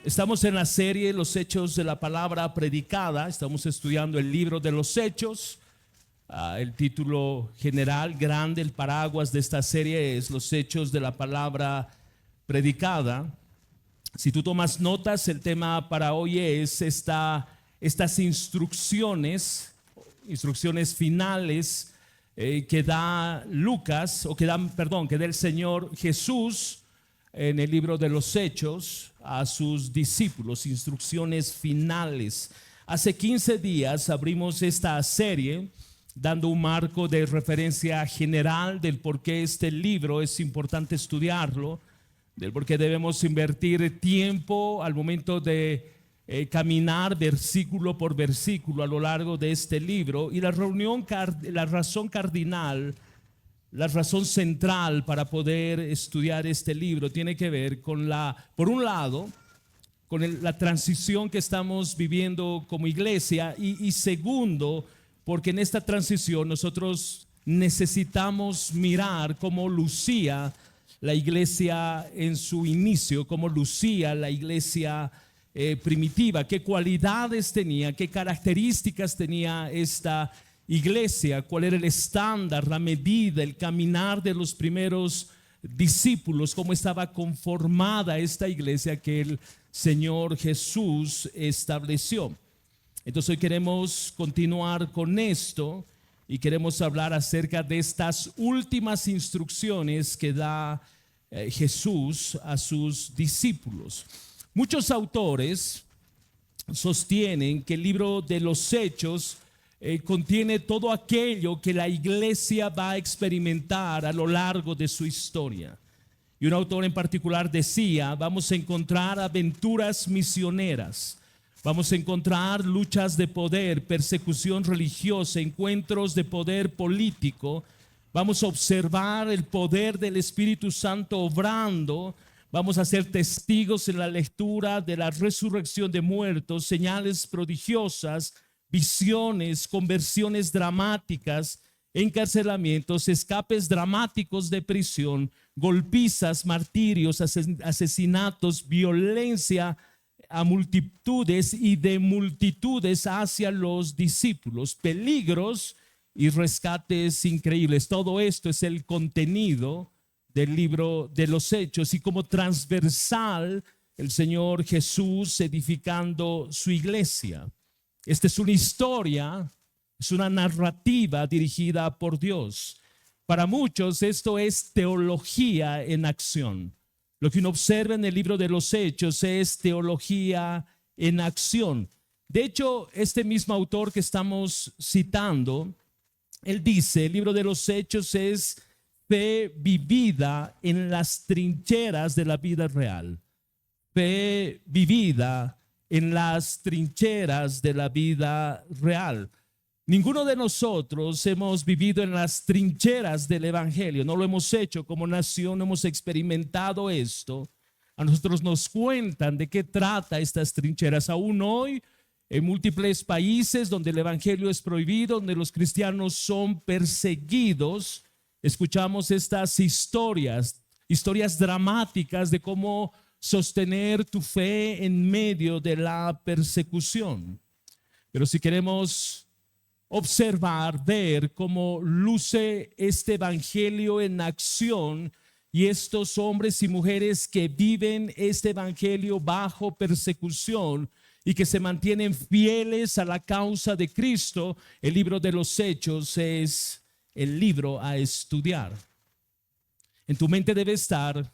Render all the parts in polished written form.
Estamos en la serie Los Hechos de la Palabra Predicada. Estamos estudiando el libro de los Hechos. El título general, grande, el paraguas de esta serie es Los Hechos de la Palabra Predicada. Si tú tomas notas, el tema para hoy es estas instrucciones finales que da Lucas, que da el Señor Jesús en el libro de los Hechos a sus discípulos, instrucciones finales. Hace 15 días abrimos esta serie dando un marco de referencia general del por qué este libro es importante estudiarlo, del por qué debemos invertir tiempo al momento de caminar versículo por versículo a lo largo de este libro. Y la razón cardinal, la razón central para poder estudiar este libro tiene que ver con por un lado, con la transición que estamos viviendo como iglesia y segundo, porque en esta transición nosotros necesitamos mirar cómo lucía la iglesia en su inicio, cómo lucía la iglesia primitiva, qué cualidades tenía, qué características tenía esta iglesia, cuál era el estándar, la medida, el caminar de los primeros discípulos, cómo estaba conformada esta iglesia que el Señor Jesús estableció. Entonces hoy queremos continuar con esto y queremos hablar acerca de estas últimas instrucciones que da Jesús a sus discípulos. Muchos autores sostienen que el libro de los Hechos contiene todo aquello que la iglesia va a experimentar a lo largo de su historia. Y un autor en particular decía: vamos a encontrar aventuras misioneras, vamos a encontrar luchas de poder, persecución religiosa, encuentros de poder político, vamos a observar el poder del Espíritu Santo obrando, vamos a ser testigos en la lectura de la resurrección de muertos, señales prodigiosas, visiones, conversiones dramáticas, encarcelamientos, escapes dramáticos de prisión, golpizas, martirios, asesinatos, violencia a multitudes y de multitudes hacia los discípulos, peligros y rescates increíbles. Todo esto es el contenido del libro de los Hechos, y como transversal el Señor Jesús edificando su iglesia. Esta es una historia, es una narrativa dirigida por Dios. Para muchos esto es teología en acción. Lo que uno observa en el libro de los Hechos es teología en acción. De hecho, este mismo autor que estamos citando, él dice: el libro de los Hechos es fe vivida en las trincheras de la vida real. Fe vivida en las trincheras de la vida real. Ninguno de nosotros hemos vivido en las trincheras del evangelio, no lo hemos hecho como nación, no hemos experimentado esto. A nosotros nos cuentan de qué trata estas trincheras. Aún hoy, en múltiples países donde el evangelio es prohibido, donde los cristianos son perseguidos, escuchamos estas historias dramáticas de cómo sostener tu fe en medio de la persecución. Pero si queremos observar, ver cómo luce este evangelio en acción y estos hombres y mujeres que viven este evangelio bajo persecución y que se mantienen fieles a la causa de Cristo, el libro de los Hechos es el libro a estudiar. En tu mente debe estar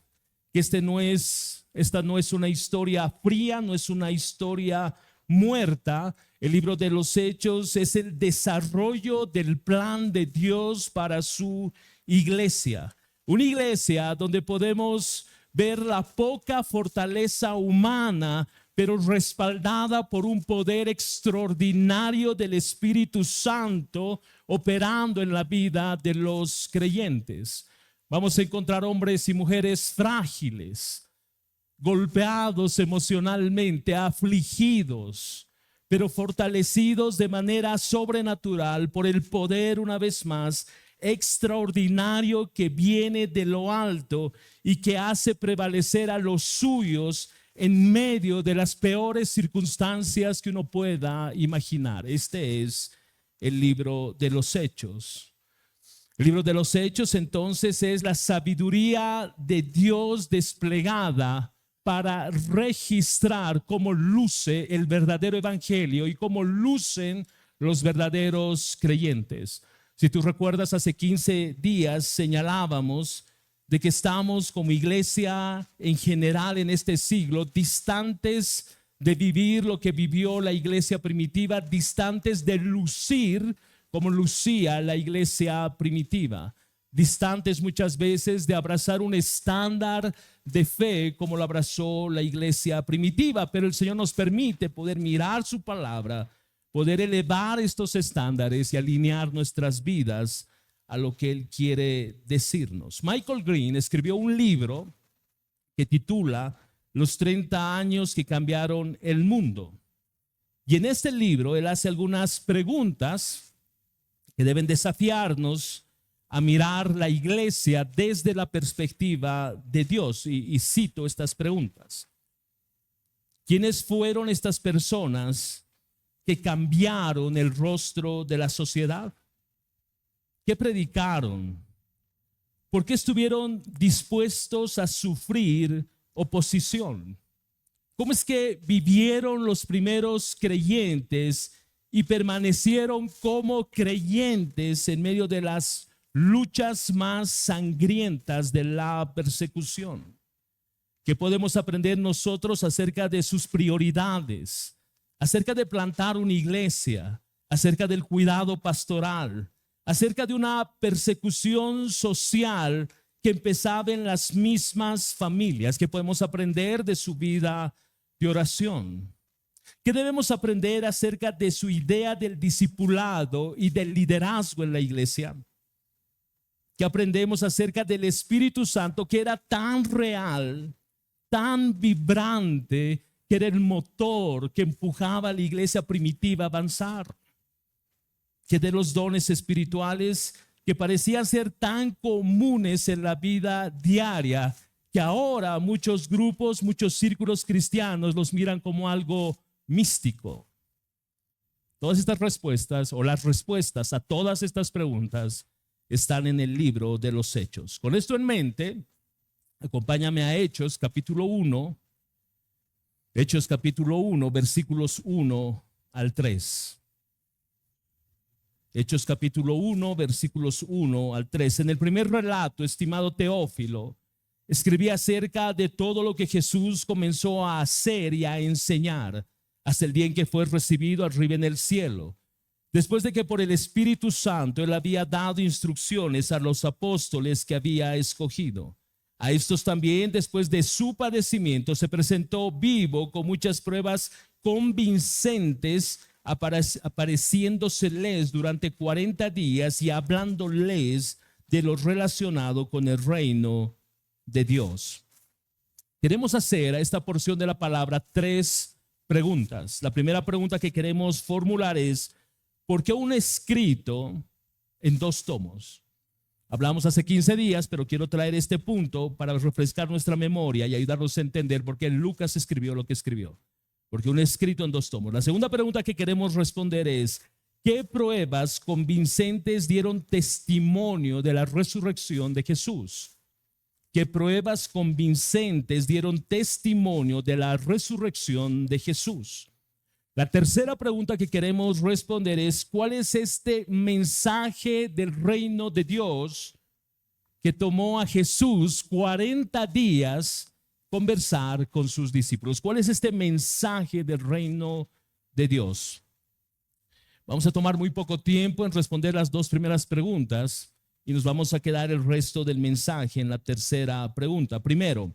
que esta no es una historia fría, no es una historia muerta. El libro de los Hechos es el desarrollo del plan de Dios para su iglesia. Una iglesia donde podemos ver la poca fortaleza humana, pero respaldada por un poder extraordinario del Espíritu Santo operando en la vida de los creyentes. Vamos a encontrar hombres y mujeres frágiles, golpeados emocionalmente, afligidos, pero fortalecidos de manera sobrenatural por el poder, una vez más, extraordinario que viene de lo alto y que hace prevalecer a los suyos en medio de las peores circunstancias que uno pueda imaginar. Este es el libro de los Hechos. El libro de los Hechos entonces es la sabiduría de Dios desplegada para registrar cómo luce el verdadero evangelio y cómo lucen los verdaderos creyentes. Si tú recuerdas, hace 15 días señalábamos de que estamos como iglesia en general en este siglo distantes de vivir lo que vivió la iglesia primitiva, distantes de lucir como lucía la iglesia primitiva, distantes muchas veces de abrazar un estándar de fe como lo abrazó la iglesia primitiva. Pero el Señor nos permite poder mirar su palabra, poder elevar estos estándares y alinear nuestras vidas a lo que Él quiere decirnos. Michael Green escribió un libro que titula Los 30 años que cambiaron el mundo. Y en este libro él hace algunas preguntas que deben desafiarnos a mirar la iglesia desde la perspectiva de Dios. Y cito estas preguntas. ¿Quiénes fueron estas personas que cambiaron el rostro de la sociedad? ¿Qué predicaron? ¿Por qué estuvieron dispuestos a sufrir oposición? ¿Cómo es que vivieron los primeros creyentes y permanecieron como creyentes en medio de las luchas más sangrientas de la persecución? ¿Qué podemos aprender nosotros acerca de sus prioridades, acerca de plantar una iglesia, acerca del cuidado pastoral, acerca de una persecución social que empezaba en las mismas familias? ¿Qué podemos aprender de su vida de oración? ¿Qué debemos aprender acerca de su idea del discipulado y del liderazgo en la iglesia? ¿Qué aprendemos acerca del Espíritu Santo, que era tan real, tan vibrante, que era el motor que empujaba a la iglesia primitiva a avanzar? Que de los dones espirituales que parecían ser tan comunes en la vida diaria, que ahora muchos grupos, muchos círculos cristianos los miran como algo místico. Todas estas respuestas, o las respuestas a todas estas preguntas, están en el libro de los Hechos. Con esto en mente, acompáñame a Hechos capítulo 1, Hechos capítulo 1, versículos 1 al 3. Hechos capítulo 1, versículos 1 al 3. En el primer relato, estimado Teófilo, escribí acerca de todo lo que Jesús comenzó a hacer y a enseñar hasta el día en que fue recibido arriba en el cielo, después de que por el Espíritu Santo Él había dado instrucciones a los apóstoles que había escogido. A estos también, después de su padecimiento, se presentó vivo con muchas pruebas convincentes, apareciéndoseles durante 40 días y hablándoles de lo relacionado con el reino de Dios. Queremos hacer a esta porción de la palabra 3 preguntas. La primera pregunta que queremos formular es: ¿por qué un escrito en 2 tomos? Hablamos hace 15 días, pero quiero traer este punto para refrescar nuestra memoria y ayudarnos a entender por qué Lucas escribió lo que escribió. Porque un escrito en 2 tomos. La segunda pregunta que queremos responder es: ¿qué pruebas convincentes dieron testimonio de la resurrección de Jesús? ¿Qué pruebas convincentes dieron testimonio de la resurrección de Jesús? La tercera pregunta que queremos responder es: ¿cuál es este mensaje del reino de Dios que tomó a Jesús 40 días conversar con sus discípulos? ¿Cuál es este mensaje del reino de Dios? Vamos a tomar muy poco tiempo en responder las 2 primeras preguntas y nos vamos a quedar el resto del mensaje en la tercera pregunta. Primero,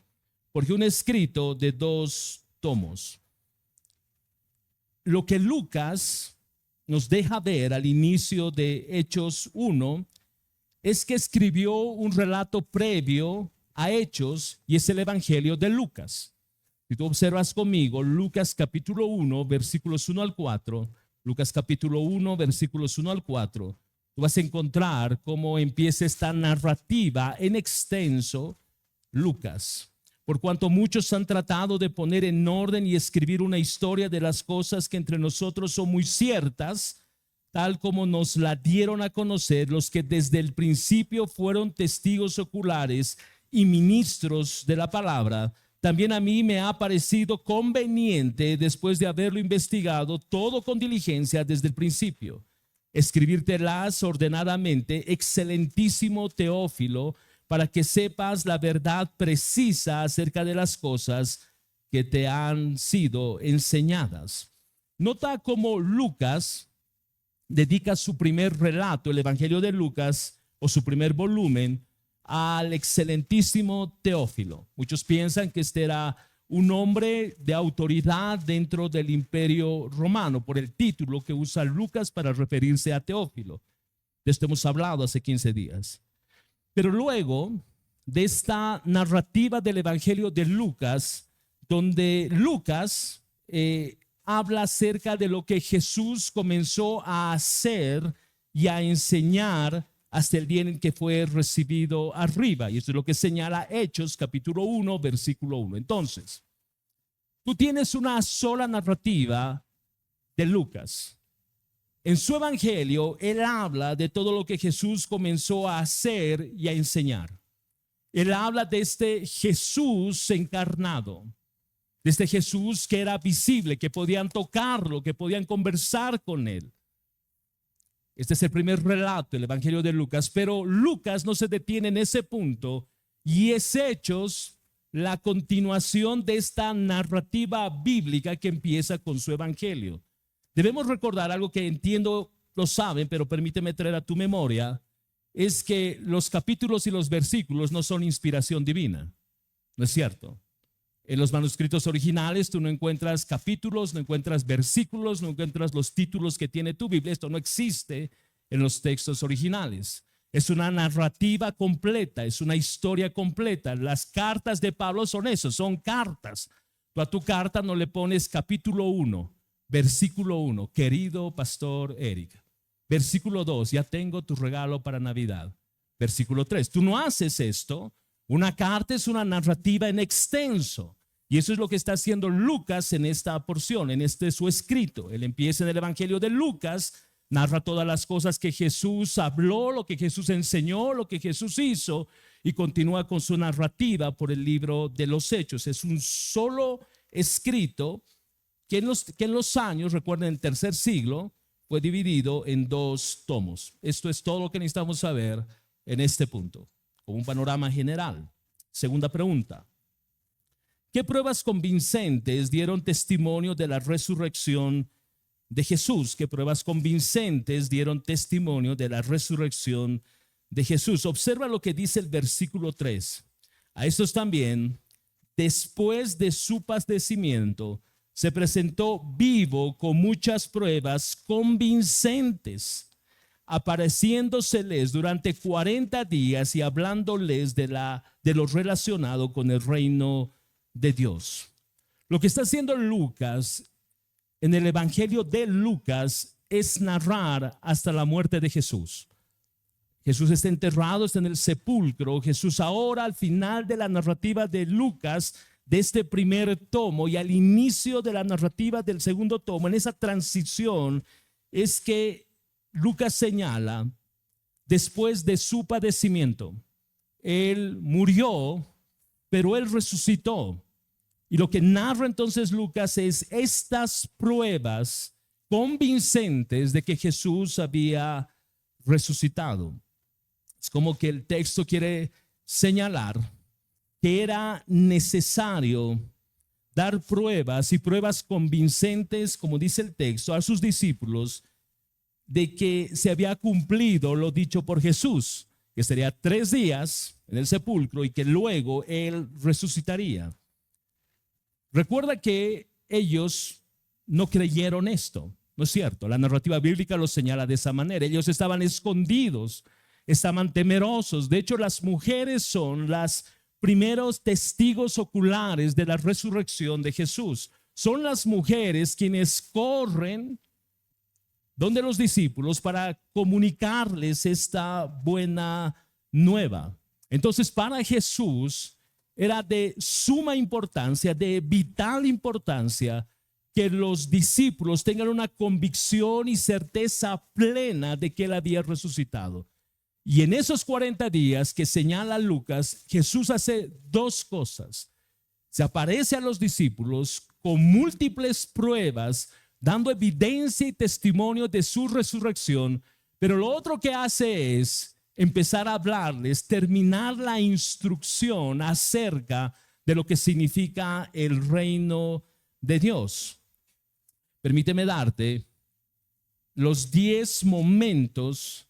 ¿por qué un escrito de 2 tomos? Lo que Lucas nos deja ver al inicio de Hechos 1 es que escribió un relato previo a Hechos, y es el Evangelio de Lucas. Si tú observas conmigo Lucas capítulo 1, versículos 1 al 4, Lucas capítulo 1, versículos 1 al 4, tú vas a encontrar cómo empieza esta narrativa en extenso Lucas. por cuanto muchos han tratado de poner en orden y escribir una historia de las cosas que entre nosotros son muy ciertas, tal como nos la dieron a conocer los que desde el principio fueron testigos oculares y ministros de la palabra. También a mí me ha parecido conveniente, después de haberlo investigado todo con diligencia desde el principio, escribírtelas ordenadamente, excelentísimo Teófilo, para que sepas la verdad precisa acerca de las cosas que te han sido enseñadas. Nota cómo Lucas dedica su primer relato, el Evangelio de Lucas, o su primer volumen, al excelentísimo Teófilo. Muchos piensan que este era un hombre de autoridad dentro del Imperio Romano, por el título que usa Lucas para referirse a Teófilo. De esto hemos hablado hace 15 días. Pero luego de esta narrativa del Evangelio de Lucas, donde Lucas habla acerca de lo que Jesús comenzó a hacer y a enseñar hasta el día en que fue recibido arriba. Y esto es lo que señala Hechos capítulo 1, versículo 1. Entonces, tú tienes una sola narrativa de Lucas. En su evangelio, él habla de todo lo que Jesús comenzó a hacer y a enseñar. Él habla de este Jesús encarnado, de este Jesús que era visible, que podían tocarlo, que podían conversar con él. Este es el primer relato, el evangelio de Lucas, pero Lucas no se detiene en ese punto y es Hechos la continuación de esta narrativa bíblica que empieza con su evangelio. Debemos recordar algo que entiendo lo saben, pero permíteme traer a tu memoria, es que los capítulos y los versículos no son inspiración divina, ¿no es cierto? En los manuscritos originales tú no encuentras capítulos, no encuentras versículos, no encuentras los títulos que tiene tu Biblia. Esto no existe en los textos originales. Es una narrativa completa, es una historia completa. Las cartas de Pablo son eso, son cartas. Tú a tu carta no le pones capítulo 1, versículo 1, querido pastor Eric. Versículo 2, ya tengo tu regalo para Navidad. Versículo 3, tú no haces esto. Una carta es una narrativa en extenso. Y eso es lo que está haciendo Lucas en esta porción, en este su escrito. Él empieza en el Evangelio de Lucas, narra todas las cosas que Jesús habló, lo que Jesús enseñó, lo que Jesús hizo, y continúa con su narrativa por el libro de los Hechos. Es un solo escrito que en los años, recuerden, el tercer siglo, fue dividido en 2 tomos. Esto es todo lo que necesitamos saber en este punto, con un panorama general. Segunda pregunta: ¿qué pruebas convincentes dieron testimonio de la resurrección de Jesús? ¿Qué pruebas convincentes dieron testimonio de la resurrección de Jesús? Observa lo que dice el versículo 3. A estos también, después de su padecimiento, se presentó vivo con muchas pruebas convincentes, apareciéndoseles durante 40 días y hablándoles de lo relacionado con el reino de Dios. Lo que está haciendo Lucas en el Evangelio de Lucas es narrar hasta la muerte de Jesús. Jesús está enterrado, está en el sepulcro. Jesús ahora, al final de la narrativa de Lucas, de este primer tomo, y al inicio de la narrativa del segundo tomo, en esa transición es que Lucas señala, después de su padecimiento, él murió, pero él resucitó. Y lo que narra entonces Lucas es estas pruebas convincentes de que Jesús había resucitado. Es como que el texto quiere señalar que era necesario dar pruebas y pruebas convincentes, como dice el texto, a sus discípulos de que se había cumplido lo dicho por Jesús, que sería 3 días en el sepulcro y que luego él resucitaría. Recuerda que ellos no creyeron esto, ¿no es cierto? La narrativa bíblica lo señala de esa manera. Ellos estaban escondidos, estaban temerosos. De hecho, las mujeres son las primeros testigos oculares de la resurrección de Jesús. Son las mujeres quienes corren donde los discípulos para comunicarles esta buena nueva. Entonces, para Jesús, era de suma importancia, de vital importancia, que los discípulos tengan una convicción y certeza plena de que Él había resucitado. Y en esos 40 días que señala Lucas, Jesús hace dos cosas. Se aparece a los discípulos con múltiples pruebas, dando evidencia y testimonio de su resurrección, pero lo otro que hace es empezar a hablarles, terminar la instrucción acerca de lo que significa el reino de Dios. Permíteme darte los 10 momentos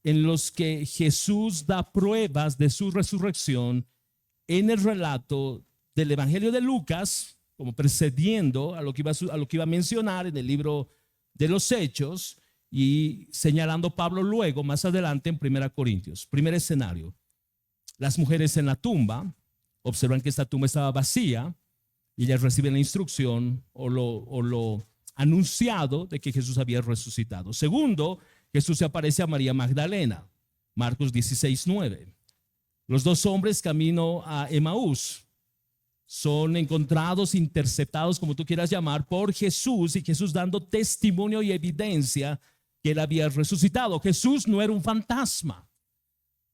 en los que Jesús da pruebas de su resurrección en el relato del Evangelio de Lucas, como precediendo a lo que iba a mencionar en el libro de los Hechos, y señalando Pablo luego más adelante en 1 Corintios. Primer escenario: las mujeres en la tumba observan que esta tumba estaba vacía y ellas reciben la instrucción o lo anunciado de que Jesús había resucitado. Segundo, Jesús se aparece a María Magdalena, Marcos 16:9. Los dos hombres camino a Emaús son encontrados, interceptados, como tú quieras llamar, por Jesús, y Jesús dando testimonio y evidencia que Él había resucitado. Jesús no era un fantasma.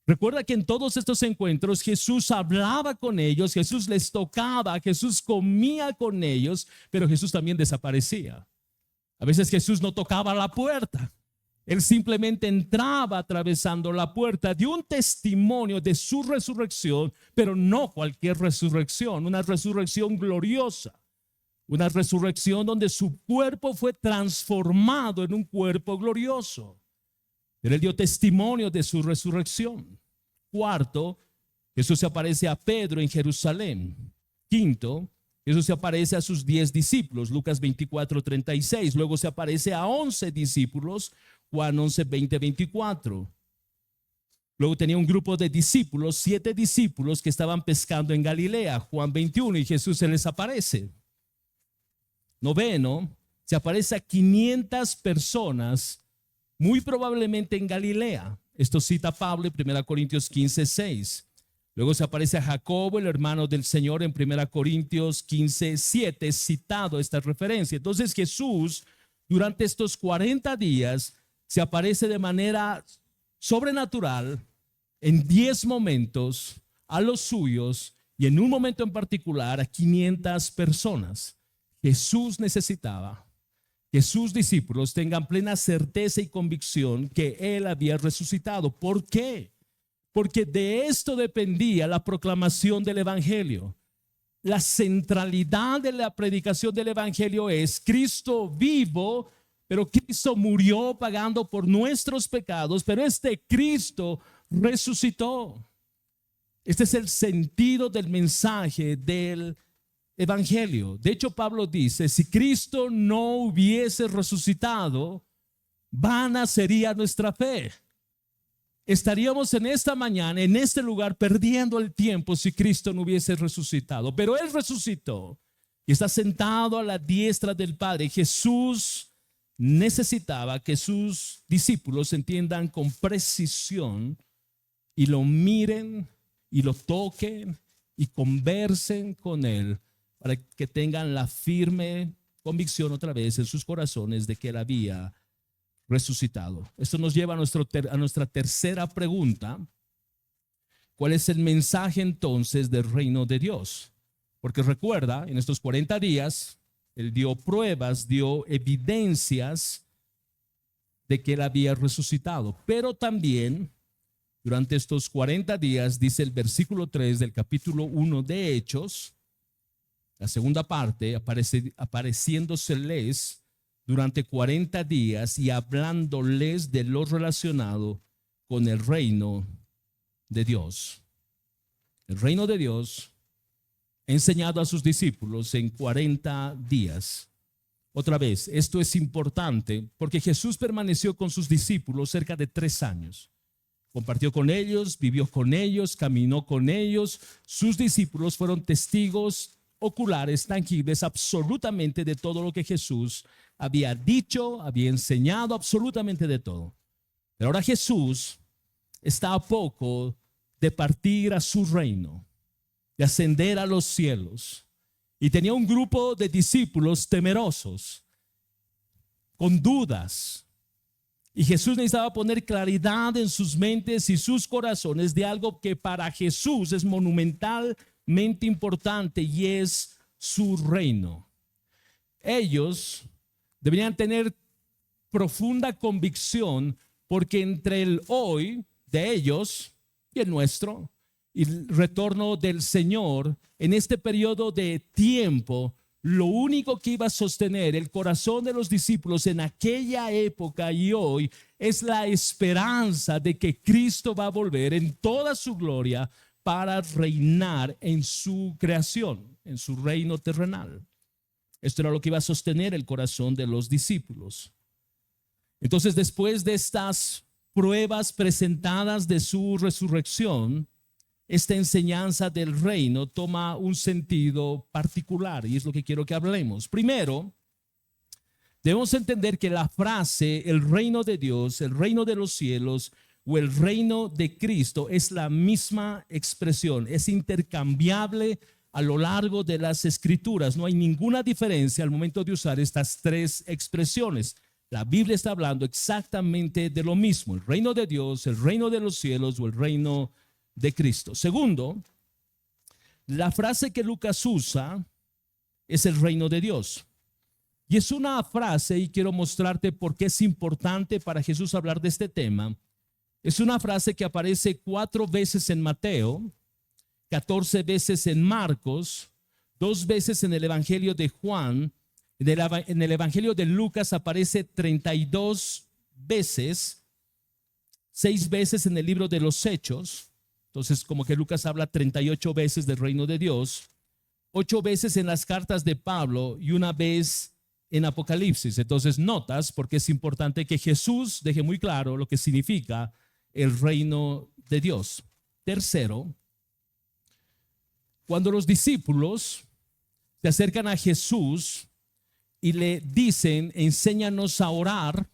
Recuerda que en todos estos encuentros Jesús hablaba con ellos, Jesús les tocaba, Jesús comía con ellos, pero Jesús también desaparecía. A veces Jesús no tocaba la puerta. Él simplemente entraba atravesando la puerta, dio un testimonio de su resurrección, pero no cualquier resurrección, una resurrección gloriosa, una resurrección donde su cuerpo fue transformado en un cuerpo glorioso. Pero Él dio testimonio de su resurrección. Cuarto, Jesús se aparece a Pedro en Jerusalén. Quinto, Jesús se aparece a sus 10 discípulos, Lucas 24:36. Luego se aparece a 11 discípulos, Juan 11:20-24. Luego tenía un grupo de discípulos, 7 discípulos que estaban pescando en Galilea, Juan 21, y Jesús se les aparece. Noveno, se aparece a 500 personas, muy probablemente en Galilea. Esto cita Pablo en 1 Corintios 15:6. Luego se aparece a Jacobo, el hermano del Señor, en 1 Corintios 15:7, citado esta referencia. Entonces Jesús, durante estos 40 días, se aparece de manera sobrenatural en 10 momentos a los suyos, y en un momento en particular a 500 personas. Jesús necesitaba que sus discípulos tengan plena certeza y convicción que Él había resucitado. ¿Por qué? Porque de esto dependía la proclamación del Evangelio. La centralidad de la predicación del Evangelio es Cristo vivo, pero Cristo murió pagando por nuestros pecados, pero este Cristo resucitó. Este es el sentido del mensaje del Evangelio. De hecho, Pablo dice: si Cristo no hubiese resucitado, vana sería nuestra fe. Estaríamos en esta mañana, en este lugar, perdiendo el tiempo si Cristo no hubiese resucitado. Pero Él resucitó y está sentado a la diestra del Padre. Jesús necesitaba que sus discípulos entiendan con precisión y lo miren y lo toquen y conversen con Él, para que tengan la firme convicción otra vez en sus corazones de que Él había resucitado. Esto nos lleva a nuestra tercera pregunta: ¿cuál es el mensaje entonces del reino de Dios? Porque recuerda, en estos 40 días Él dio pruebas, dio evidencias de que Él había resucitado, pero también durante estos 40 días, dice el versículo 3 del capítulo 1 de Hechos, la segunda parte, apareciéndoseles durante 40 días y hablándoles de lo relacionado con el reino de Dios. El reino de Dios enseñado a sus discípulos en 40 días. Otra vez, esto es importante porque Jesús permaneció con sus discípulos cerca de 3 años. Compartió con ellos, vivió con ellos, caminó con ellos. Sus discípulos fueron testigos oculares, tangibles, absolutamente de todo lo que Jesús había dicho, había enseñado, absolutamente de todo. Pero ahora Jesús está a poco de partir a su reino. de ascender a los cielos. Y tenía un grupo de discípulos temerosos, con dudas. Y Jesús necesitaba poner claridad en sus mentes y sus corazones de algo que para Jesús es monumentalmente importante, y es su reino. Ellos deberían tener profunda convicción, porque entre el hoy de ellos y el nuestro, y el retorno del Señor en este periodo de tiempo, lo único que iba a sostener el corazón de los discípulos en aquella época y hoy es la esperanza de que Cristo va a volver en toda su gloria para reinar en su creación, en su reino terrenal. Esto era lo que iba a sostener el corazón de los discípulos. Entonces, después de estas pruebas presentadas de su resurrección, esta enseñanza del reino toma un sentido particular, y es lo que quiero que hablemos. Primero, debemos entender que la frase el reino de Dios, el reino de los cielos o el reino de Cristo es la misma expresión, es intercambiable a lo largo de las escrituras. No hay ninguna diferencia al momento de usar estas tres expresiones. La Biblia está hablando exactamente de lo mismo: el reino de Dios, el reino de los cielos o el reino de Cristo. Segundo, la frase que Lucas usa es el reino de Dios. Y es una frase, y quiero mostrarte por qué es importante para Jesús hablar de este tema. Es una frase que aparece 4 veces en Mateo, 14 veces en Marcos, 2 veces en el Evangelio de Juan. En el Evangelio de Lucas aparece 32 veces, 6 veces en el libro de los Hechos. Entonces, como que Lucas habla 38 veces del reino de Dios, 8 veces en las cartas de Pablo y 1 vez en Apocalipsis. Entonces, notas, porque es importante que Jesús deje muy claro lo que significa el reino de Dios. Tercero, cuando los discípulos se acercan a Jesús y le dicen, enséñanos a orar,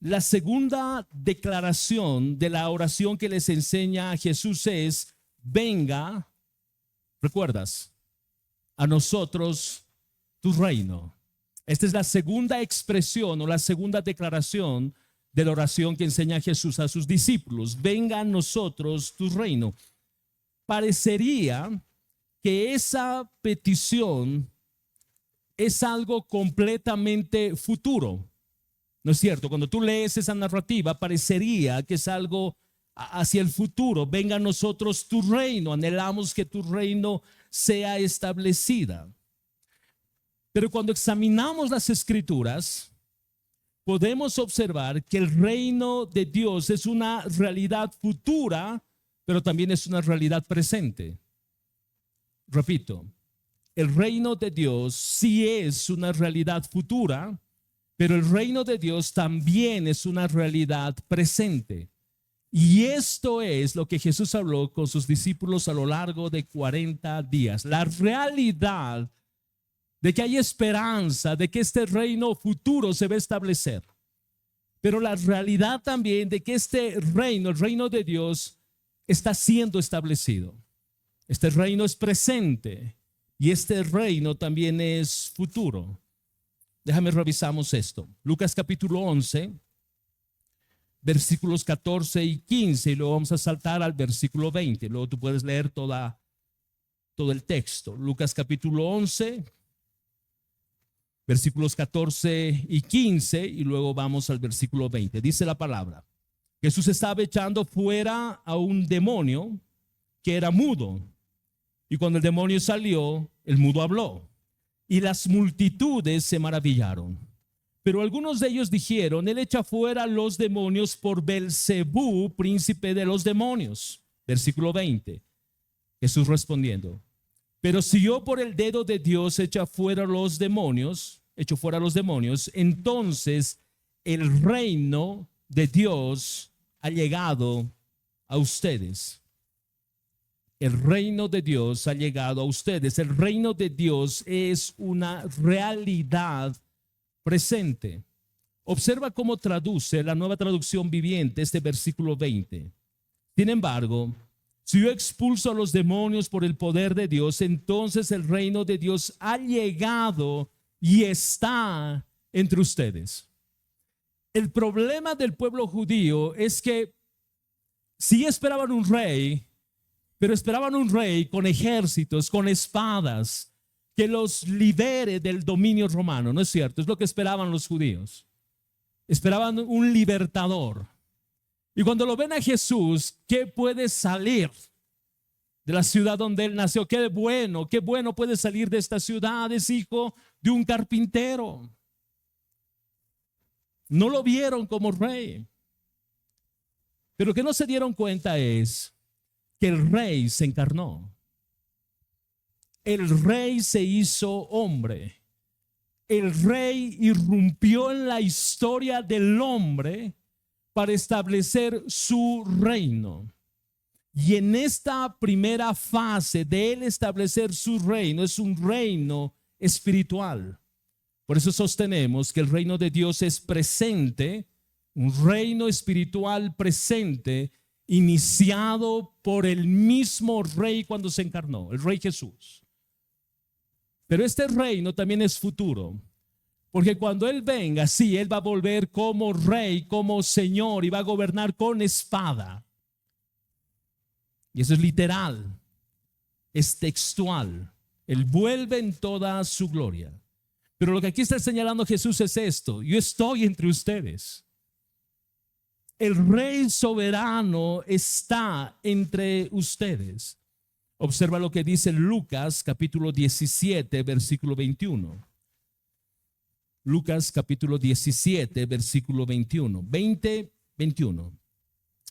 la segunda declaración de la oración que les enseña a Jesús es: venga, ¿recuerdas? A nosotros tu reino. Esta es la segunda expresión o la segunda declaración de la oración que enseña Jesús a sus discípulos: venga a nosotros tu reino. Parecería que esa petición es algo completamente futuro. ¿No es cierto? Cuando tú lees esa narrativa, parecería que es algo hacia el futuro. Venga a nosotros tu reino, anhelamos que tu reino sea establecida. Pero cuando examinamos las escrituras, podemos observar que el reino de Dios es una realidad futura, pero también es una realidad presente. Repito, el reino de Dios sí es una realidad futura, pero el reino de Dios también es una realidad presente. Y esto es lo que Jesús habló con sus discípulos a lo largo de 40 días. La realidad de que hay esperanza, de que este reino futuro se va a establecer. Pero la realidad también de que este reino, el reino de Dios, está siendo establecido. Este reino es presente y este reino también es futuro. Déjame revisamos esto. Lucas capítulo 11, versículos 14 y 15, y luego vamos a saltar al versículo 20. Luego tú puedes leer todo el texto. Lucas capítulo 11, versículos 14 y 15, y luego vamos al versículo 20. Dice la palabra: Jesús estaba echando fuera a un demonio que era mudo, y cuando el demonio salió, el mudo habló. Y las multitudes se maravillaron. Pero algunos de ellos dijeron: él echa fuera los demonios por Belzebú, príncipe de los demonios. Versículo 20. Jesús respondiendo: pero si yo por el dedo de Dios echo fuera los demonios, entonces el reino de Dios ha llegado a ustedes. El reino de Dios ha llegado a ustedes. El reino de Dios es una realidad presente. Observa cómo traduce la Nueva Traducción Viviente este versículo 20. Sin embargo, Si yo expulso a los demonios por el poder de Dios, entonces el reino de Dios ha llegado y está entre ustedes. El problema del pueblo judío es que sí esperaban un rey, pero esperaban un rey con ejércitos, con espadas, que los libere del dominio romano. ¿No es cierto? Es lo que esperaban los judíos. Esperaban un libertador. Y cuando lo ven a Jesús, ¿qué puede salir de la ciudad donde él nació? Qué bueno puede salir de esta ciudad. Es hijo de un carpintero. No lo vieron como rey. Pero lo que no se dieron cuenta es que el rey se encarnó. El rey se hizo hombre. El rey irrumpió en la historia del hombre para establecer su reino. Y en esta primera fase de él establecer su reino, es un reino espiritual. Por eso sostenemos que el reino de Dios es presente, un reino espiritual presente, iniciado por el mismo rey cuando se encarnó, el rey Jesús. Pero este reino también es futuro, porque cuando él venga, sí, él va a volver como rey, como señor, y va a gobernar con espada. Y eso es literal, es textual. Él vuelve en toda su gloria. Pero lo que aquí está señalando Jesús es esto: yo estoy entre ustedes. El rey soberano está entre ustedes. Observa lo que dice Lucas capítulo 17, versículo 21. Lucas capítulo 17, versículo 21. 21.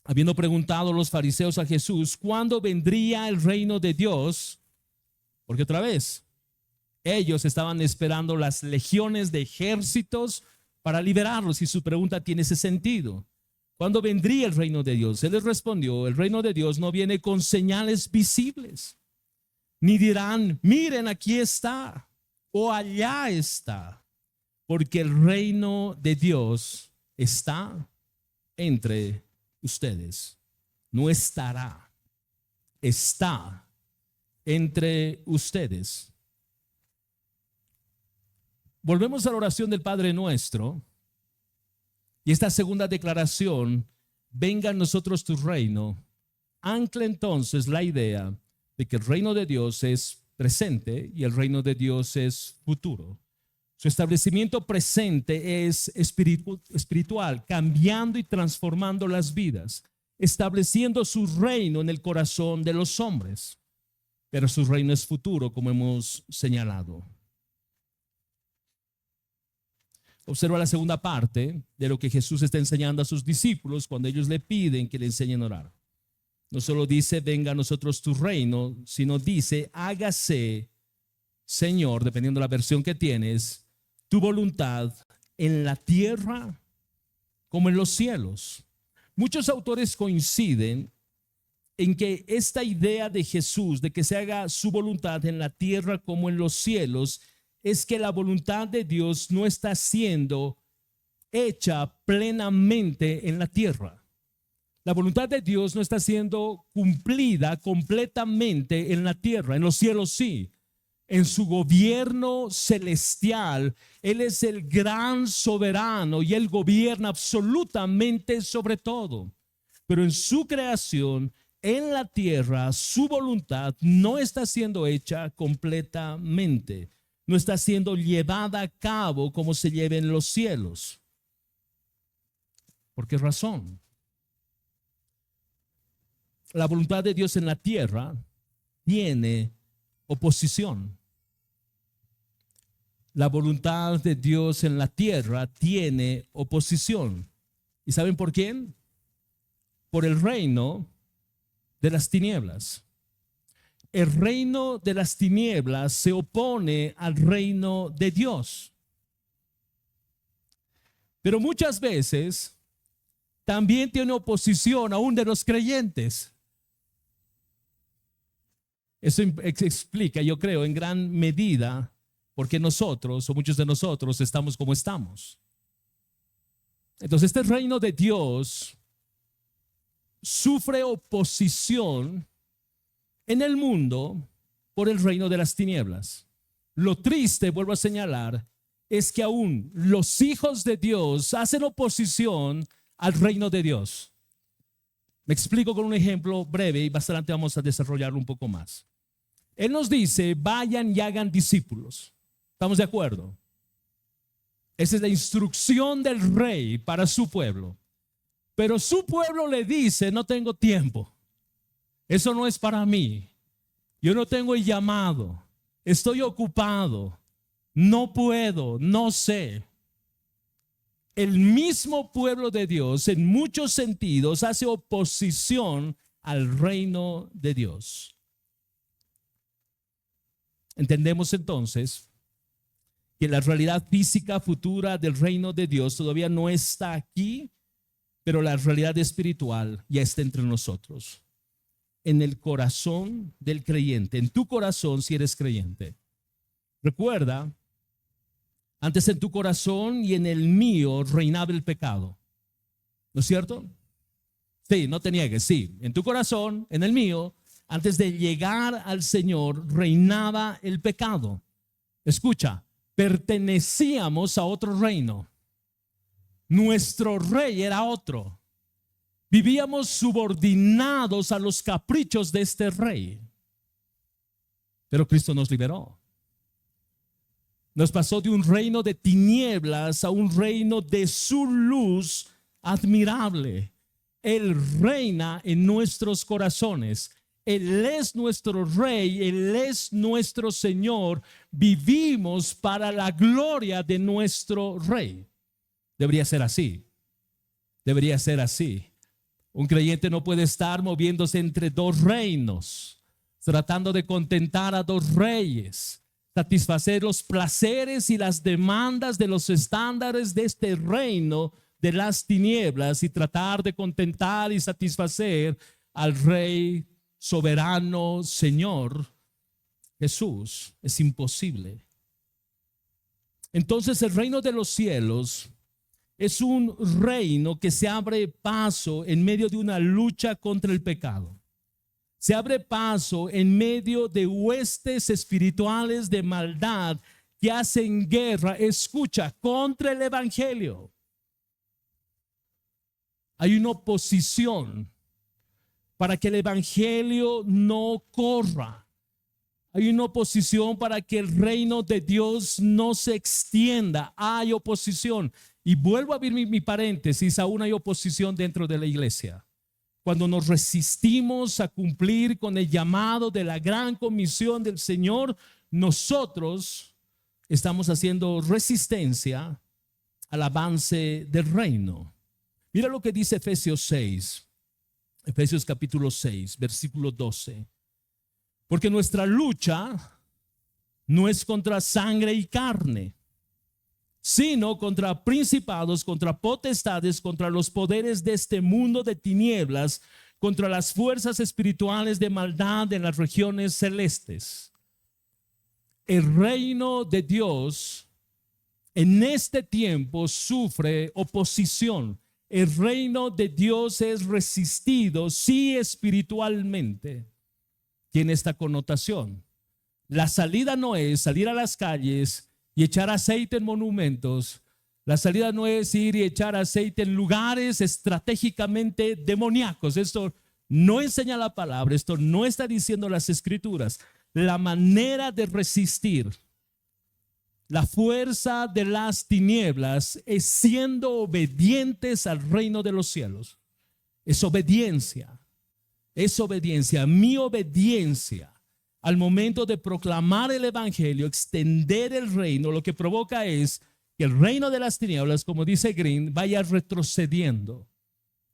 Habiendo preguntado los fariseos a Jesús cuándo vendría el reino de Dios, porque otra vez ellos estaban esperando las legiones de ejércitos para liberarlos, y su pregunta tiene ese sentido. ¿Cuándo vendría el reino de Dios? Él les respondió: el reino de Dios no viene con señales visibles, ni dirán, miren, aquí está, o allá está, porque el reino de Dios está entre ustedes. No estará, está entre ustedes. Volvemos a la oración del Padre Nuestro. Y esta segunda declaración, venga a nosotros tu reino, ancla entonces la idea de que el reino de Dios es presente y el reino de Dios es futuro. Su establecimiento presente es espiritual, cambiando y transformando las vidas, estableciendo su reino en el corazón de los hombres. Pero su reino es futuro, como hemos señalado. Observa la segunda parte de lo que Jesús está enseñando a sus discípulos cuando ellos le piden que le enseñen a orar. No solo dice, venga a nosotros tu reino, sino dice, hágase, Señor, dependiendo de la versión que tienes, tu voluntad en la tierra como en los cielos. Muchos autores coinciden en que esta idea de Jesús, de que se haga su voluntad en la tierra como en los cielos, es que la voluntad de Dios no está siendo hecha plenamente en la tierra. La voluntad de Dios no está siendo cumplida completamente en la tierra. En los cielos sí. En su gobierno celestial, Él es el gran soberano y Él gobierna absolutamente sobre todo. Pero en su creación, en la tierra, su voluntad no está siendo hecha completamente. No está siendo llevada a cabo como se lleva en los cielos. ¿Por qué razón? La voluntad de Dios en la tierra tiene oposición. La voluntad de Dios en la tierra tiene oposición. ¿Y saben por quién? Por el reino de las tinieblas. El reino de las tinieblas se opone al reino de Dios. Pero muchas veces también tiene oposición aún de los creyentes. Eso explica, yo creo, en gran medida por qué nosotros, o muchos de nosotros, estamos como estamos. Entonces, este reino de Dios sufre oposición en el mundo por el reino de las tinieblas. Lo triste, vuelvo a señalar, es que aún los hijos de Dios hacen oposición al reino de Dios. Me explico con un ejemplo breve y más adelante vamos a desarrollarlo un poco más. Él nos dice, vayan y hagan discípulos. ¿Estamos de acuerdo? Esa es la instrucción del rey para su pueblo. Pero su pueblo le dice, no tengo tiempo. Eso no es para mí. Yo no tengo el llamado. Estoy ocupado. No puedo, no sé. El mismo pueblo de Dios en muchos sentidos hace oposición al reino de Dios. Entendemos entonces que la realidad física futura del reino de Dios todavía no está aquí, pero la realidad espiritual ya está entre nosotros, en el corazón del creyente, en tu corazón si eres creyente. Recuerda, antes en tu corazón y en el mío reinaba el pecado, ¿no es cierto? Sí, no te niegues, sí, en tu corazón, en el mío, antes de llegar al Señor reinaba el pecado. Escucha, pertenecíamos a otro reino. Nuestro rey era otro. Vivíamos subordinados a los caprichos de este rey. Pero Cristo nos liberó. Nos pasó de un reino de tinieblas a un reino de su luz admirable. Él reina en nuestros corazones. Él es nuestro rey, Él es nuestro Señor. Vivimos para la gloria de nuestro rey. Debería ser así. Debería ser así. Un creyente no puede estar moviéndose entre dos reinos, tratando de contentar a dos reyes, satisfacer los placeres y las demandas de los estándares de este reino de las tinieblas y tratar de contentar y satisfacer al rey soberano, Señor Jesús. Es imposible. Entonces el reino de los cielos es un reino que se abre paso en medio de una lucha contra el pecado. Se abre paso en medio de huestes espirituales de maldad que hacen guerra, escucha, contra el evangelio. Hay una oposición para que el evangelio no corra. Hay una oposición para que el reino de Dios no se extienda. Hay oposición. Y vuelvo a abrir mi paréntesis, aún hay oposición dentro de la iglesia. Cuando nos resistimos a cumplir con el llamado de la gran comisión del Señor, nosotros estamos haciendo resistencia al avance del reino. Mira lo que dice Efesios 6, Efesios capítulo 6, versículo 12. Porque nuestra lucha no es contra sangre y carne, sino contra principados, contra potestades, contra los poderes de este mundo de tinieblas, contra las fuerzas espirituales de maldad en las regiones celestes. El reino de Dios en este tiempo sufre oposición. El reino de Dios es resistido, sí, espiritualmente. Tiene esta connotación. La salida no es salir a las calles y echar aceite en monumentos. La salida no es ir y echar aceite en lugares estratégicamente demoníacos. Esto no enseña la palabra, esto no está diciendo las escrituras. La manera de resistir la fuerza de las tinieblas es siendo obedientes al reino de los cielos. Es obediencia. Es obediencia. Mi obediencia al momento de proclamar el evangelio, extender el reino, lo que provoca es que el reino de las tinieblas, como dice Green, vaya retrocediendo.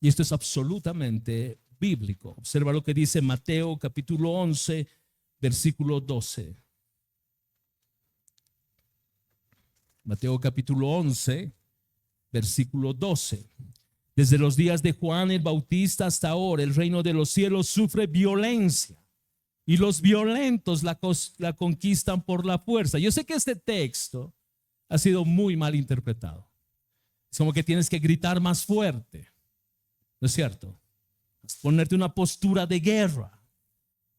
Y esto es absolutamente bíblico. Observa lo que dice Mateo capítulo 11, versículo 12. Mateo capítulo 11, versículo 12. Desde los días de Juan el Bautista hasta ahora, el reino de los cielos sufre violencia y los violentos la conquistan por la fuerza. Yo sé que este texto ha sido muy mal interpretado. Es como que tienes que gritar más fuerte, ¿no es cierto? Ponerte una postura de guerra.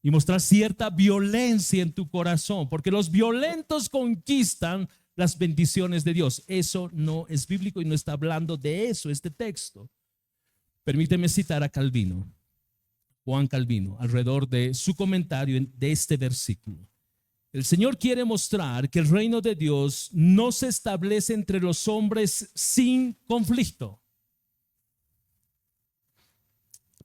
y mostrar cierta violencia en tu corazón, porque los violentos conquistan las bendiciones de Dios. Eso no es bíblico y no está hablando de eso este texto. Permíteme citar a Calvino, Juan Calvino, alrededor de su comentario de este versículo. El Señor quiere mostrar que el reino de Dios no se establece entre los hombres sin conflicto.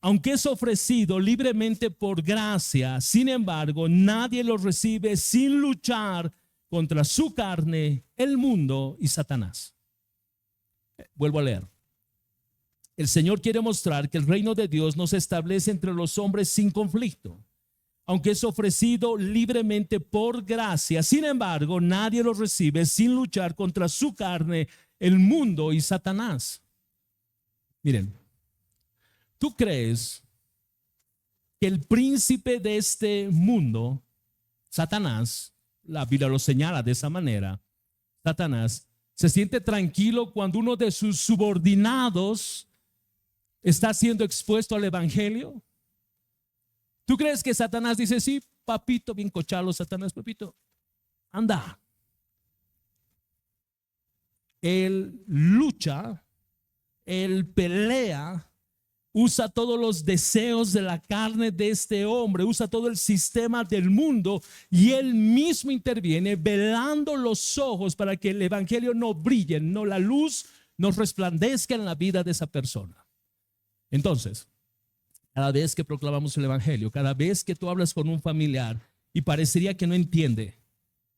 Aunque es ofrecido libremente por gracia, sin embargo, nadie lo recibe sin luchar contra su carne, el mundo y Satanás. Vuelvo a leer. El Señor quiere mostrar que el reino de Dios no se establece entre los hombres sin conflicto. Aunque es ofrecido libremente por gracia, sin embargo, nadie lo recibe sin luchar contra su carne, el mundo y Satanás. Miren, ¿tú crees que el príncipe de este mundo, Satanás, la Biblia lo señala de esa manera, Satanás, se siente tranquilo cuando uno de sus subordinados está siendo expuesto al evangelio? ¿Tú crees que Satanás dice, sí, papito, bien cochalo, Satanás, papito, anda? Él lucha, él pelea, usa todos los deseos de la carne de este hombre, usa todo el sistema del mundo y él mismo interviene velando los ojos para que el evangelio no brille, no la luz no resplandezca en la vida de esa persona. Entonces, cada vez que proclamamos el evangelio, cada vez que tú hablas con un familiar y parecería que no entiende,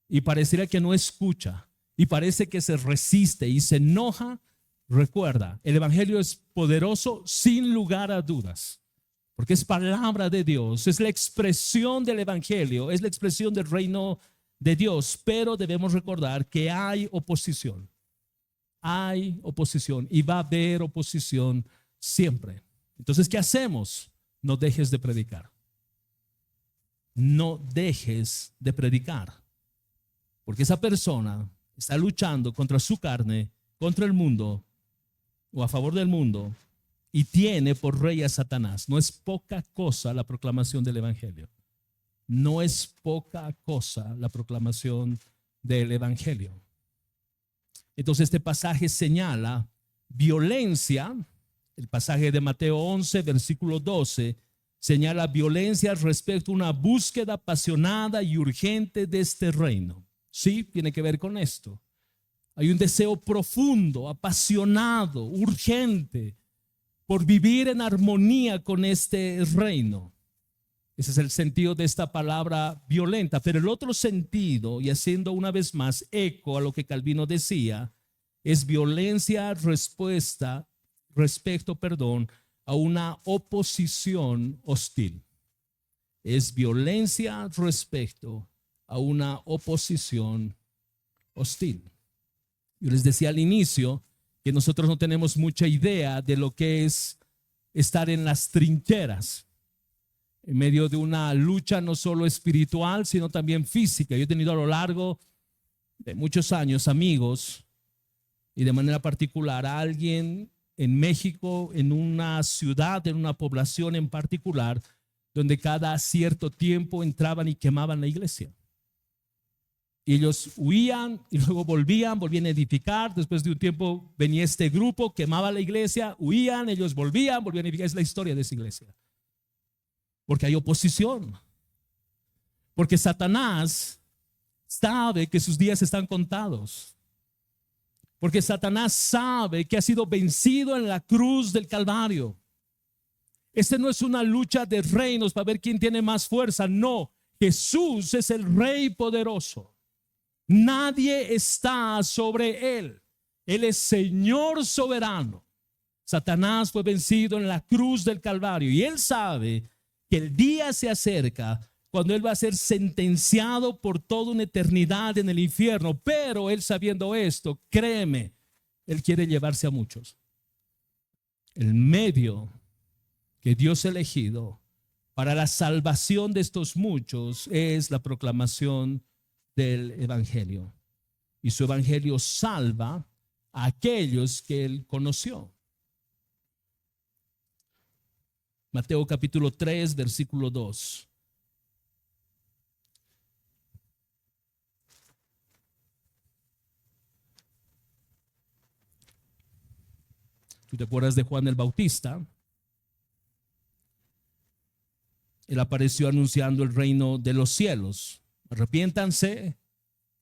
y parecería que no escucha, y parece que se resiste y se enoja, recuerda, el evangelio es poderoso sin lugar a dudas, porque es palabra de Dios, es la expresión del evangelio, es la expresión del reino de Dios, pero debemos recordar que hay oposición y va a haber oposición siempre. Entonces, ¿qué hacemos? No dejes de predicar. No dejes de predicar. Porque esa persona está luchando contra su carne, contra el mundo o a favor del mundo y tiene por rey a Satanás. No es poca cosa la proclamación del evangelio. No es poca cosa la proclamación del evangelio. Entonces este pasaje señala violencia. El pasaje de Mateo 11, versículo 12, señala violencia respecto a una búsqueda apasionada y urgente de este reino. Sí, tiene que ver con esto. Hay un deseo profundo, apasionado, urgente por vivir en armonía con este reino. Ese es el sentido de esta palabra violenta. Pero el otro sentido, y haciendo una vez más eco a lo que Calvino decía, es violencia respecto a una oposición hostil. Es violencia respecto a una oposición hostil. Yo les decía al inicio que nosotros no tenemos mucha idea de lo que es estar en las trincheras, en medio de una lucha no solo espiritual, sino también física. Yo he tenido a lo largo de muchos años amigos y de manera particular a alguien en México, en una ciudad, en una población en particular, donde cada cierto tiempo entraban y quemaban la iglesia. Y ellos huían y luego volvían a edificar. Después de un tiempo venía este grupo, quemaba la iglesia, huían, ellos volvían a edificar. Es la historia de esa iglesia. Porque hay oposición. Porque Satanás sabe que sus días están contados. Porque Satanás sabe que ha sido vencido en la cruz del Calvario. Este no es una lucha de reinos para ver quién tiene más fuerza. No, Jesús es el Rey poderoso. Nadie está sobre él. Él es Señor soberano. Satanás fue vencido en la cruz del Calvario y él sabe que el día se acerca cuando él va a ser sentenciado por toda una eternidad en el infierno. Pero él, sabiendo esto, créeme, él quiere llevarse a muchos. El medio que Dios ha elegido para la salvación de estos muchos es la proclamación del evangelio. Y su evangelio salva a aquellos que él conoció. Mateo capítulo 3, versículo 2. ¿Tú te acuerdas de Juan el Bautista? Él apareció anunciando el reino de los cielos. Arrepiéntanse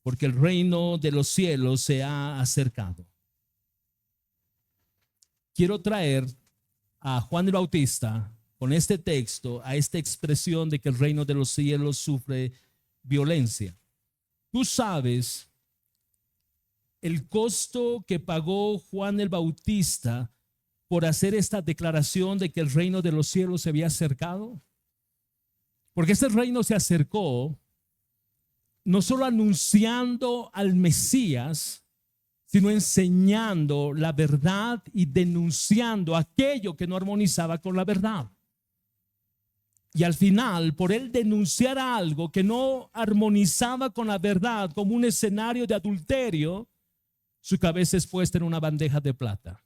porque el reino de los cielos se ha acercado. Quiero traer a Juan el Bautista con este texto a esta expresión de que el reino de los cielos sufre violencia. Tú sabes el costo que pagó Juan el Bautista por hacer esta declaración de que el reino de los cielos se había acercado. Porque este reino se acercó no solo anunciando al Mesías, sino enseñando la verdad y denunciando aquello que no armonizaba con la verdad. Y al final, por él denunciar algo que no armonizaba con la verdad, como un escenario de adulterio, su cabeza es puesta en una bandeja de plata.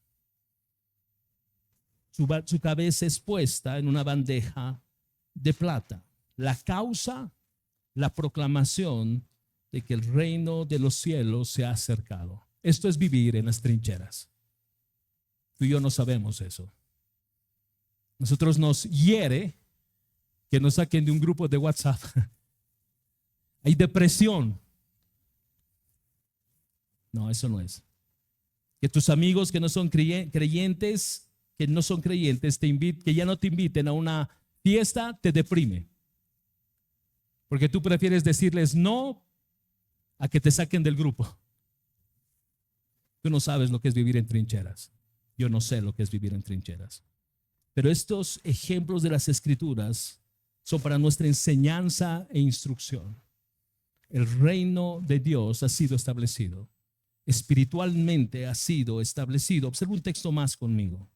Su cabeza es puesta en una bandeja de plata. La causa, la proclamación de que el reino de los cielos se ha acercado. Esto es vivir en las trincheras. Tú y yo no sabemos eso. Nosotros nos hiere que nos saquen de un grupo de WhatsApp. Hay depresión. No, eso no es. Que tus amigos que no son creyentes, que ya no te inviten a una fiesta, te deprime. Porque tú prefieres decirles no a que te saquen del grupo. Tú no sabes lo que es vivir en trincheras. Yo no sé lo que es vivir en trincheras. Pero estos ejemplos de las Escrituras son para nuestra enseñanza e instrucción. El reino de Dios ha sido establecido. Espiritualmente ha sido establecido. Observa un texto más conmigo.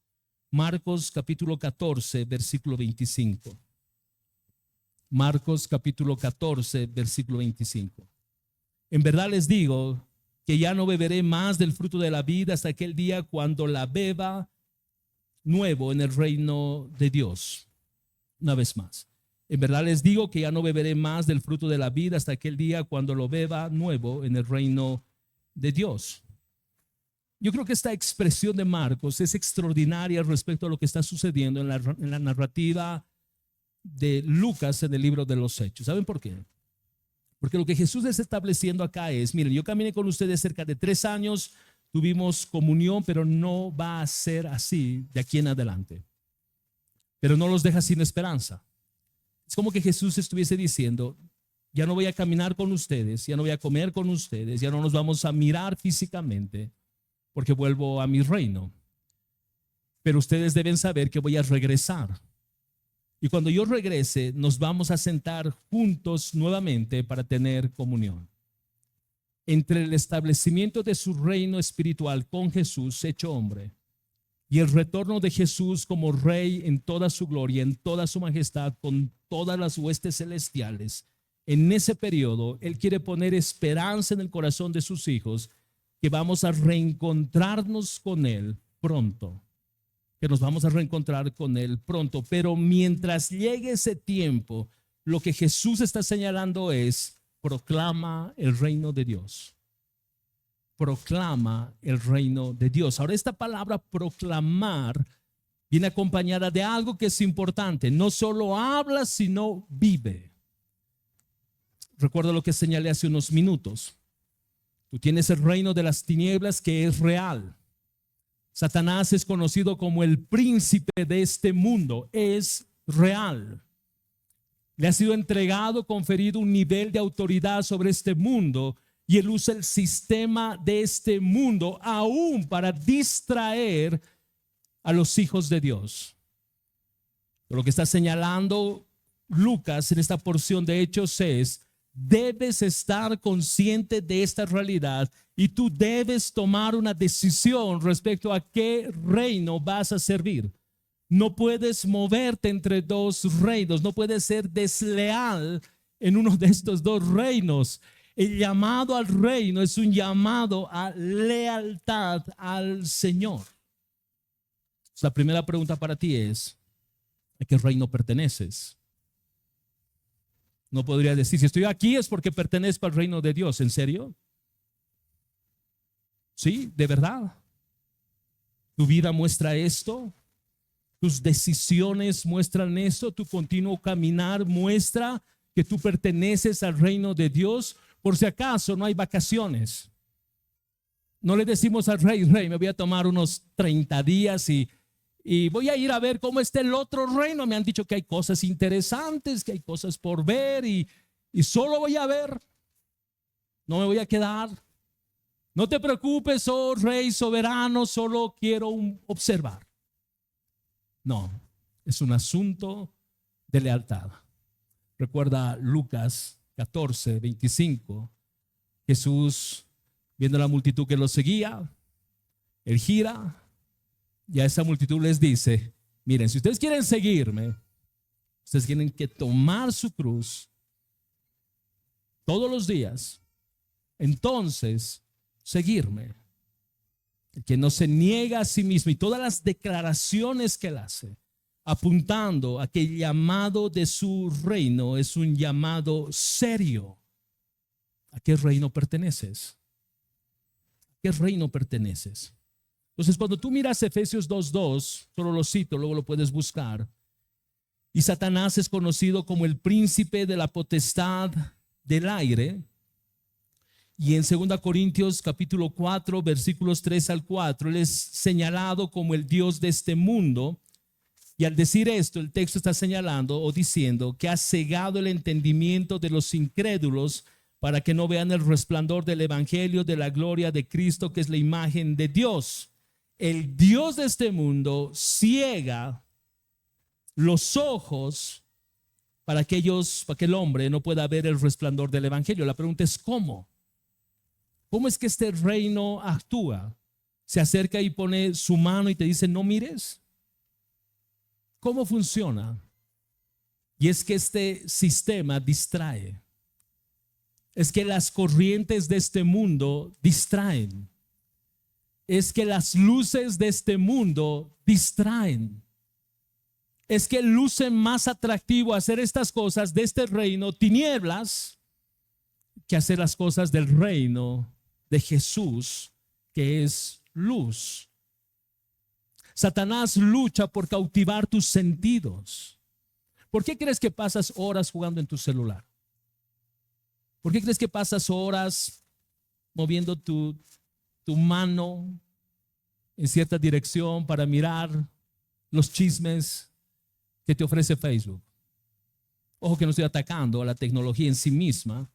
Marcos capítulo 14, versículo 25. Marcos capítulo 14, versículo 25. En verdad les digo que ya no beberé más del fruto de la vida hasta aquel día cuando la beba nuevo en el reino de Dios. Una vez más. En verdad les digo que ya no beberé más del fruto de la vida hasta aquel día cuando lo beba nuevo en el reino de Dios. Yo creo que esta expresión de Marcos es extraordinaria respecto a lo que está sucediendo en la narrativa de Lucas en el libro de los Hechos. ¿Saben por qué? Porque lo que Jesús está estableciendo acá es, miren, yo caminé con ustedes cerca de 3 años, tuvimos comunión, pero no va a ser así de aquí en adelante. Pero no los deja sin esperanza. Es como que Jesús estuviese diciendo, ya no voy a caminar con ustedes, ya no voy a comer con ustedes, ya no nos vamos a mirar físicamente, porque vuelvo a mi reino. Pero ustedes deben saber que voy a regresar. Y cuando yo regrese, nos vamos a sentar juntos nuevamente para tener comunión. Entre el establecimiento de su reino espiritual con Jesús hecho hombre y el retorno de Jesús como rey en toda su gloria, en toda su majestad, con todas las huestes celestiales, en ese periodo, Él quiere poner esperanza en el corazón de sus hijos que vamos a reencontrarnos con Él pronto. Que nos vamos a reencontrar con Él pronto. Pero mientras llegue ese tiempo, lo que Jesús está señalando es, proclama el reino de Dios. Proclama el reino de Dios. Ahora, esta palabra proclamar viene acompañada de algo que es importante. No solo habla, sino vive. Recuerda lo que señalé hace unos minutos. Tú tienes el reino de las tinieblas que es real. Satanás es conocido como el príncipe de este mundo. Es real. Le ha sido entregado, conferido un nivel de autoridad sobre este mundo y él usa el sistema de este mundo aún para distraer a los hijos de Dios. Lo que está señalando Lucas en esta porción de Hechos es: debes estar consciente de esta realidad y tú debes tomar una decisión respecto a qué reino vas a servir. No puedes moverte entre dos reinos, no puedes ser desleal en uno de estos dos reinos. El llamado al reino es un llamado a lealtad al Señor. La primera pregunta para ti es: ¿a qué reino perteneces? No podría decir, si estoy aquí es porque pertenezco al reino de Dios. ¿En serio? Sí, de verdad. ¿Tu vida muestra esto? ¿Tus decisiones muestran esto? ¿Tu continuo caminar muestra que tú perteneces al reino de Dios? Por si acaso no hay vacaciones. No le decimos al rey, me voy a tomar unos 30 días y voy a ir a ver cómo está el otro reino. Me han dicho que hay cosas interesantes, que hay cosas por ver y solo voy a ver. No me voy a quedar. No te preocupes, oh rey soberano, solo quiero observar. No, es un asunto de lealtad. Recuerda Lucas 14, 25. Jesús, viendo la multitud que lo seguía, él gira y a esa multitud les dice: miren, si ustedes quieren seguirme, ustedes tienen que tomar su cruz todos los días, entonces seguirme. El que no se niega a sí mismo, y todas las declaraciones que él hace, apuntando a que el llamado de su reino es un llamado serio. ¿A qué reino perteneces? ¿A qué reino perteneces? Entonces, cuando tú miras Efesios 2:2, solo lo cito, luego lo puedes buscar. Y Satanás es conocido como el príncipe de la potestad del aire. Y en 2 Corintios capítulo 4, versículos 3 al 4, él es señalado como el Dios de este mundo. Y al decir esto, el texto está señalando o diciendo que ha cegado el entendimiento de los incrédulos para que no vean el resplandor del evangelio de la gloria de Cristo, que es la imagen de Dios. El Dios de este mundo ciega los ojos para que el hombre no pueda ver el resplandor del evangelio. La pregunta es ¿cómo? ¿Cómo es que este reino actúa? Se acerca y pone su mano y te dice no mires. ¿Cómo funciona? Y es que este sistema distrae. Es que las corrientes de este mundo distraen. Es que las luces de este mundo distraen. Es que luce más atractivo hacer estas cosas de este reino, tinieblas, que hacer las cosas del reino de Jesús, que es luz. Satanás lucha por cautivar tus sentidos. ¿Por qué crees que pasas horas jugando en tu celular? ¿Por qué crees que pasas horas moviendo tu mano en cierta dirección para mirar los chismes que te ofrece Facebook? Ojo que no estoy atacando a la tecnología en sí misma,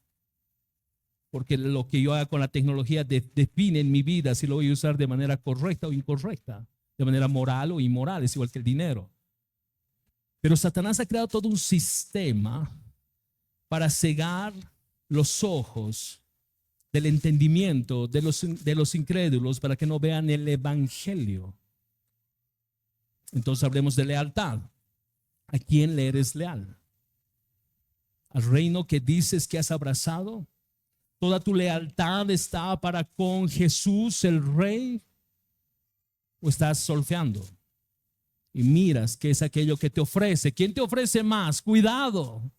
porque lo que yo haga con la tecnología define en mi vida si lo voy a usar de manera correcta o incorrecta, de manera moral o inmoral, es igual que el dinero. Pero Satanás ha creado todo un sistema para cegar los ojos del entendimiento de los incrédulos para que no vean el evangelio. Entonces hablemos de lealtad. ¿A quién le eres leal? ¿Al reino que dices que has abrazado? ¿Toda tu lealtad está para con Jesús el Rey? ¿O estás solfeando y miras qué es aquello que te ofrece? ¿Quién te ofrece más? Cuidado,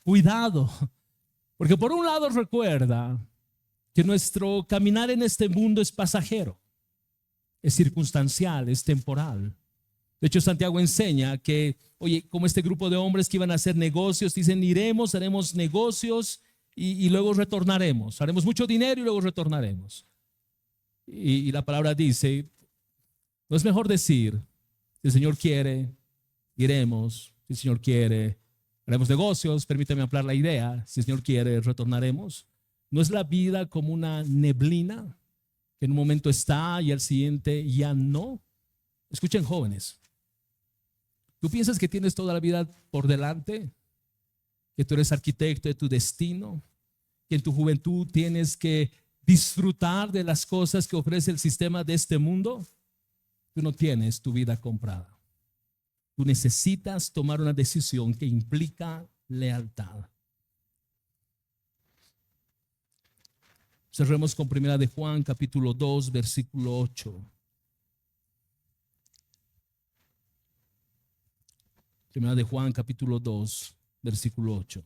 cuidado. Porque por un lado recuerda que nuestro caminar en este mundo es pasajero, es circunstancial, es temporal. De hecho, Santiago enseña que, oye, como este grupo de hombres que iban a hacer negocios, dicen iremos, haremos negocios y luego retornaremos. Haremos mucho dinero y luego retornaremos. Y la palabra dice, no es mejor decir, si el Señor quiere, iremos, si el Señor quiere, haremos negocios, permítame ampliar la idea, si el Señor quiere, retornaremos. ¿No es la vida como una neblina que en un momento está y al siguiente ya no? Escuchen, jóvenes, ¿tú piensas que tienes toda la vida por delante? ¿Que tú eres arquitecto de tu destino? ¿Que en tu juventud tienes que disfrutar de las cosas que ofrece el sistema de este mundo? Tú no tienes tu vida comprada. Tú necesitas tomar una decisión que implica lealtad. Cerremos con 1 de Juan capítulo 2 versículo 8. 1 de Juan capítulo 2 versículo 8.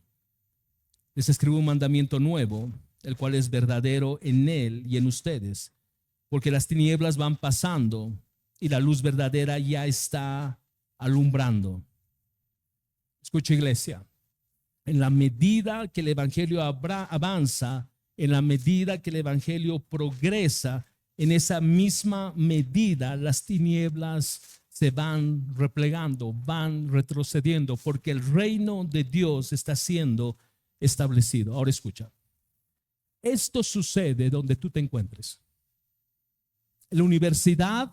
Les escribo un mandamiento nuevo, el cual es verdadero en él y en ustedes, porque las tinieblas van pasando y la luz verdadera ya está alumbrando. Escucha, iglesia, en la medida que el evangelio avanza, en la medida que el evangelio progresa, en esa misma medida las tinieblas se van replegando, van retrocediendo, porque el reino de Dios está siendo establecido. Ahora escucha, esto sucede donde tú te encuentres. En la universidad,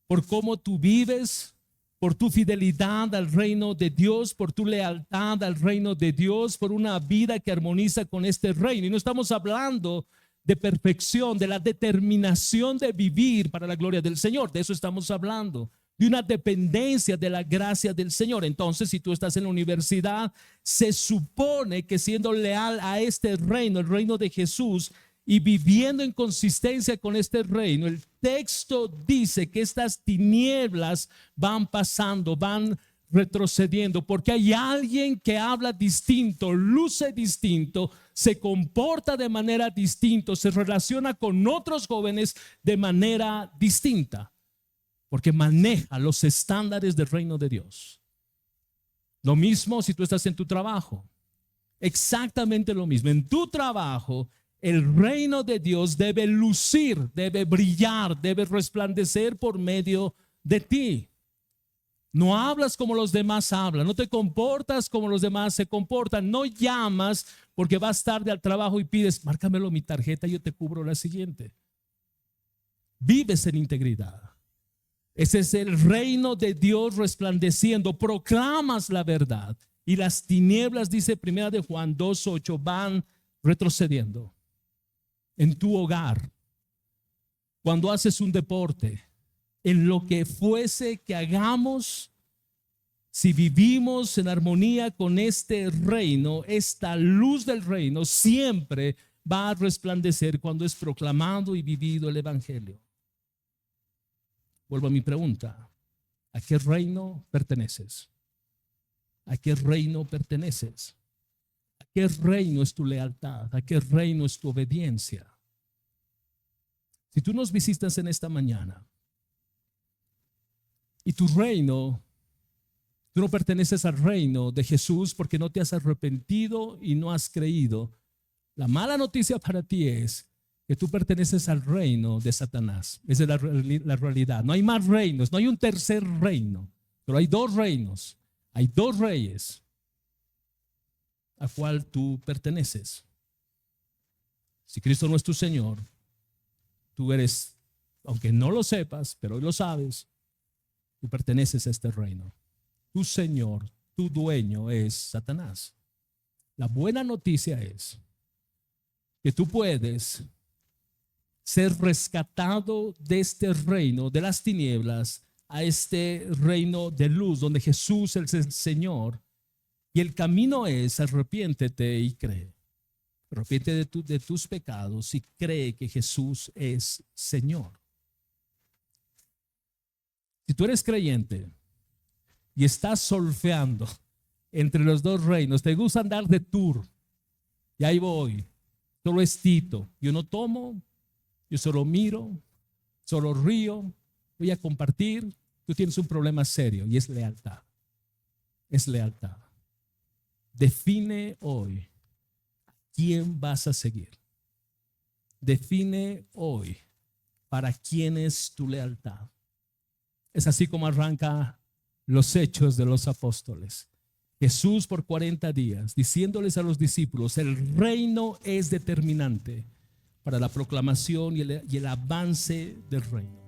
por cómo tú vives, por tu fidelidad al reino de Dios, por tu lealtad al reino de Dios, por una vida que armoniza con este reino. Y no estamos hablando de perfección, de la determinación de vivir para la gloria del Señor. De eso estamos hablando, de una dependencia de la gracia del Señor. Entonces, si tú estás en la universidad, se supone que siendo leal a este reino, el reino de Jesús, y viviendo en consistencia con este reino, el texto dice que estas tinieblas van pasando, van retrocediendo, porque hay alguien que habla distinto, luce distinto, se comporta de manera distinta, se relaciona con otros jóvenes de manera distinta, porque maneja los estándares del reino de Dios. Lo mismo si tú estás en tu trabajo, exactamente lo mismo. En tu trabajo, el reino de Dios debe lucir, debe brillar, debe resplandecer por medio de ti. No hablas como los demás hablan, no te comportas como los demás se comportan, no llamas porque vas tarde al trabajo y pides, márcamelo mi tarjeta, yo te cubro la siguiente. Vives en integridad. Ese es el reino de Dios resplandeciendo, proclamas la verdad y las tinieblas, dice primera de Juan 2:8, van retrocediendo. En tu hogar, cuando haces un deporte, en lo que fuese que hagamos, si vivimos en armonía con este reino, esta luz del reino siempre va a resplandecer cuando es proclamado y vivido el evangelio. Vuelvo a mi pregunta, ¿a qué reino perteneces? ¿A qué reino perteneces? ¿A qué reino es tu lealtad? ¿A qué reino es tu obediencia? Si tú nos visitas en esta mañana y tu reino, tú no perteneces al reino de Jesús porque no te has arrepentido y no has creído, la mala noticia para ti es que tú perteneces al reino de Satanás. Esa es la realidad. No hay más reinos, no hay un tercer reino, pero hay dos reinos, hay dos reyes a cual tú perteneces. Si Cristo no es tu Señor, tú eres, aunque no lo sepas, pero hoy lo sabes, tú perteneces a este reino. Tu Señor, tu dueño es Satanás. La buena noticia es que tú puedes ser rescatado de este reino de las tinieblas a este reino de luz donde Jesús es el Señor. Y el camino es arrepiéntete y cree. Arrepiéntete de tus pecados y cree que Jesús es Señor. Si tú eres creyente y estás surfeando entre los dos reinos, te gusta andar de tour, y ahí voy, solo es Tito, yo no tomo, yo solo miro, solo río, voy a compartir, tú tienes un problema serio y es lealtad. Es lealtad. Define hoy a quién vas a seguir. Define hoy para quién es tu lealtad. Es así como arranca los Hechos de los Apóstoles. Jesús por 40 días diciéndoles a los discípulos, el reino es determinante para la proclamación y el avance del reino.